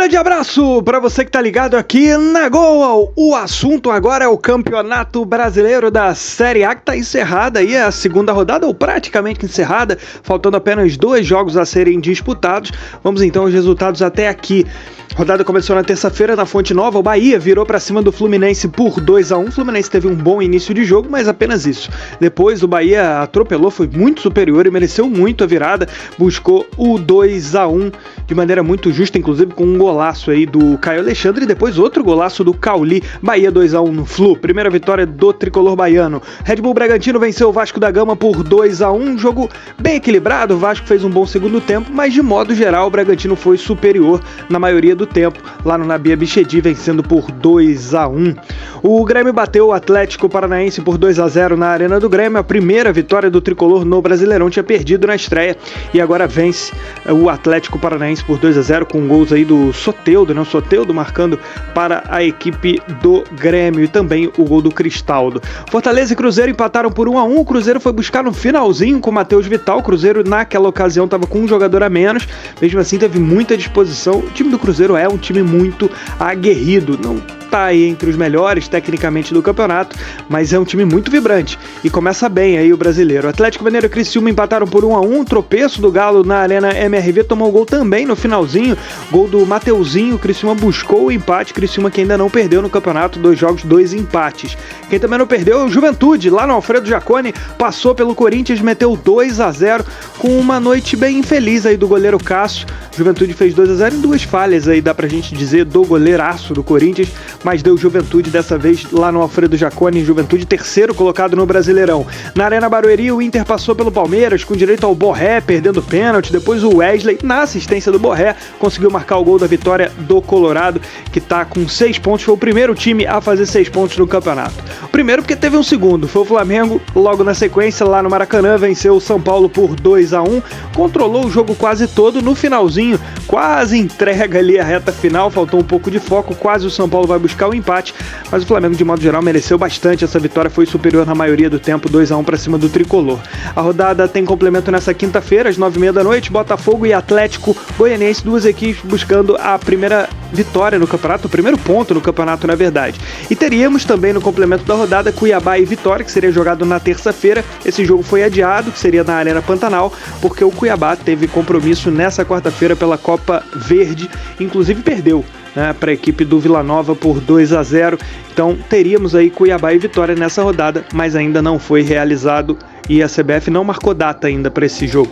Grande abraço para você que tá ligado aqui na Gol. O assunto agora é o Campeonato Brasileiro da Série A, que tá encerrada aí, a segunda rodada, ou praticamente encerrada, faltando apenas 2 jogos a serem disputados. Vamos então aos resultados até aqui. A rodada começou na terça-feira na Fonte Nova. O Bahia virou para cima do Fluminense por 2-1. O Fluminense teve um bom início de jogo, mas apenas isso. Depois o Bahia atropelou, foi muito superior e mereceu muito a virada. Buscou o 2-1 de maneira muito justa, inclusive com um golaço aí do Caio Alexandre e depois outro golaço do Cauli. Bahia 2-1 no Flu. Primeira vitória do tricolor baiano. Red Bull Bragantino venceu o Vasco da Gama por 2-1. Jogo bem equilibrado. O Vasco fez um bom segundo tempo, mas de modo geral o Bragantino foi superior na maioria do tempo, lá no Nabi Abichedi, vencendo por 2-1. O Grêmio bateu o Atlético Paranaense por 2-0 na Arena do Grêmio. A primeira vitória do tricolor no Brasileirão, tinha perdido na estreia e agora vence o Atlético Paranaense por 2-0 com gols aí do Soteldo, né? O Soteldo marcando para a equipe do Grêmio e também o gol do Cristaldo. Fortaleza e Cruzeiro empataram por 1-1. O Cruzeiro foi buscar no finalzinho com o Matheus Vital. O Cruzeiro naquela ocasião estava com um jogador a menos, mesmo assim teve muita disposição. O time do Cruzeiro é um time muito aguerrido, não está aí entre os melhores tecnicamente do campeonato, mas é um time muito vibrante e começa bem aí o brasileiro. Atlético Mineiro e Criciúma empataram por 1-1, tropeço do Galo na Arena MRV, tomou gol também no finalzinho, gol do Mateuzinho. O Criciúma buscou o empate, Criciúma que ainda não perdeu no campeonato, 2 jogos, 2 empates. Quem também não perdeu é o Juventude, lá no Alfredo Jaconi, passou pelo Corinthians, meteu 2-0 com uma noite bem infeliz aí do goleiro Cássio. Juventude fez 2-0 em 2 falhas aí, dá pra gente dizer, do goleiraço do Corinthians, mas deu Juventude dessa vez lá no Alfredo Jaconi. Juventude terceiro colocado no Brasileirão. Na Arena Barueri, o Inter passou pelo Palmeiras com direito ao Borré perdendo pênalti, depois o Wesley, na assistência do Borré, conseguiu marcar o gol da vitória do Colorado, que tá com 6 pontos, foi o primeiro time a fazer 6 pontos no campeonato. O primeiro porque teve um segundo, foi o Flamengo, logo na sequência lá no Maracanã, venceu o São Paulo por 2-1, controlou o jogo quase todo, no finalzinho quase entrega ali a reta final, faltou um pouco de foco, quase o São Paulo vai buscar o empate, mas o Flamengo de modo geral mereceu bastante essa vitória, foi superior na maioria do tempo, 2-1 para cima do tricolor. A rodada tem complemento nessa quinta-feira, às 9h30 da noite, Botafogo e Atlético Goianiense, 2 equipes buscando a primeira vitória no campeonato, o primeiro ponto no campeonato na verdade. E teríamos também no complemento da rodada Cuiabá e Vitória, que seria jogado na terça-feira. Esse jogo foi adiado, que seria na Arena Pantanal, porque o Cuiabá teve compromisso nessa quarta-feira pela Copa Verde, inclusive perdeu, né, para a equipe do Vila Nova por 2-0. Então teríamos aí Cuiabá e Vitória nessa rodada, mas ainda não foi realizado e a CBF não marcou data ainda para esse jogo.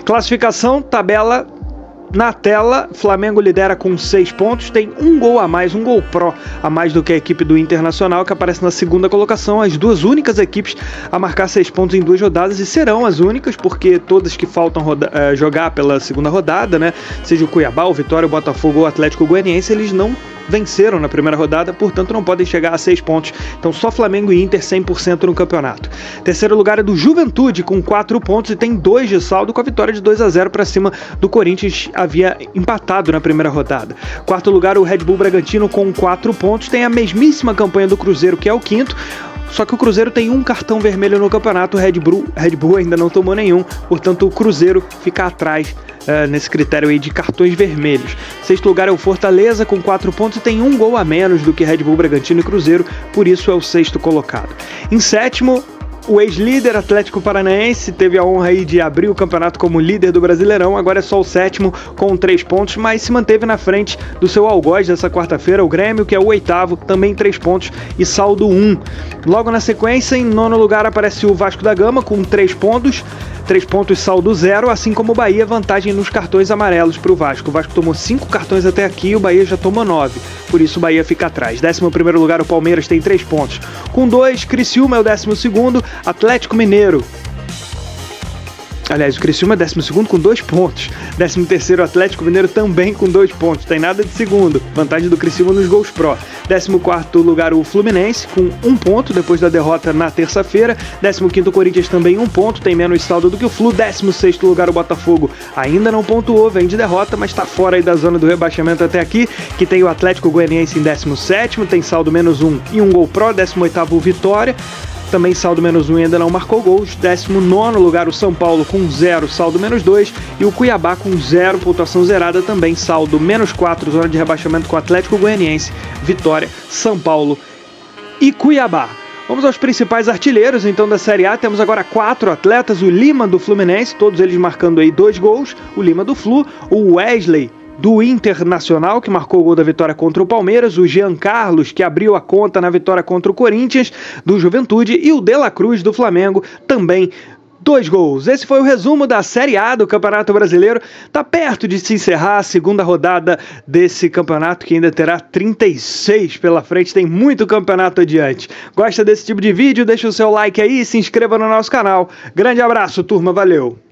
Classificação, tabela na tela, Flamengo lidera com 6 pontos, tem um gol a mais, um gol pró a mais do que a equipe do Internacional, que aparece na segunda colocação, as 2 únicas equipes a marcar 6 pontos em 2 rodadas, e serão as únicas, porque todas que faltam jogar pela segunda rodada, né, seja o Cuiabá, o Vitória, o Botafogo ou o Atlético Goianiense, eles não venceram na primeira rodada, portanto não podem chegar a 6 pontos. Então só Flamengo e Inter 100% no campeonato. Terceiro lugar é do Juventude com 4 pontos e tem 2 de saldo, com a vitória de 2-0 para cima do Corinthians, havia empatado na primeira rodada. Quarto lugar o Red Bull Bragantino com 4 pontos, tem a mesmíssima campanha do Cruzeiro, que é o quinto, só que o Cruzeiro tem um cartão vermelho no campeonato, o Red Bull ainda não tomou nenhum, portanto o Cruzeiro fica atrás nesse critério aí de cartões vermelhos. Sexto lugar é o Fortaleza com 4 pontos e tem um gol a menos do que Red Bull Bragantino e Cruzeiro, por isso é o sexto colocado. Em sétimo, o ex-líder Atlético Paranaense teve a honra aí de abrir o campeonato como líder do Brasileirão, agora é só o sétimo com 3 pontos, mas se manteve na frente do seu algoz dessa quarta-feira, o Grêmio, que é o oitavo, também 3 pontos e saldo 1. Logo na sequência, em nono lugar aparece o Vasco da Gama com 3 pontos, 3 pontos saldo 0, assim como o Bahia, vantagem nos cartões amarelos para o Vasco. O Vasco tomou 5 cartões até aqui, o Bahia já tomou 9, por isso o Bahia fica atrás. 11º lugar o Palmeiras tem 3 pontos, com 2, Criciúma é o 12º, Atlético Mineiro. Aliás, o Criciúma é 12º com 2 pontos. 13º Atlético Mineiro também com 2 pontos. Tem nada de segundo. Vantagem do Criciúma nos gols pró. 14º lugar o Fluminense com 1 ponto depois da derrota na terça-feira. 15º Corinthians também 1 ponto. Tem menos saldo do que o Flu. 16º lugar o Botafogo ainda não pontuou. Vem de derrota, mas está fora aí da zona do rebaixamento até aqui. Que tem o Atlético Goianiense em 17º. Tem saldo -1 e um gol pró. 18º o Vitória. também saldo -1 e ainda não marcou gols. 19º lugar o São Paulo com 0, saldo -2, e o Cuiabá com 0, pontuação zerada também, saldo -4, zona de rebaixamento com o Atlético Goianiense, Vitória, São Paulo e Cuiabá. Vamos aos principais artilheiros, então, da Série A. Temos agora 4 atletas, o Lima do Fluminense, todos eles marcando aí 2 gols, o Lima do Flu, o Wesley do Internacional, que marcou o gol da vitória contra o Palmeiras, o Jean Carlos, que abriu a conta na vitória contra o Corinthians, do Juventude, e o De La Cruz do Flamengo, também 2 gols. Esse foi o resumo da Série A do Campeonato Brasileiro. Tá perto de se encerrar a segunda rodada desse campeonato, que ainda terá 36 pela frente. Tem muito campeonato adiante. Gosta desse tipo de vídeo? Deixa o seu like aí e se inscreva no nosso canal. Grande abraço, turma. Valeu!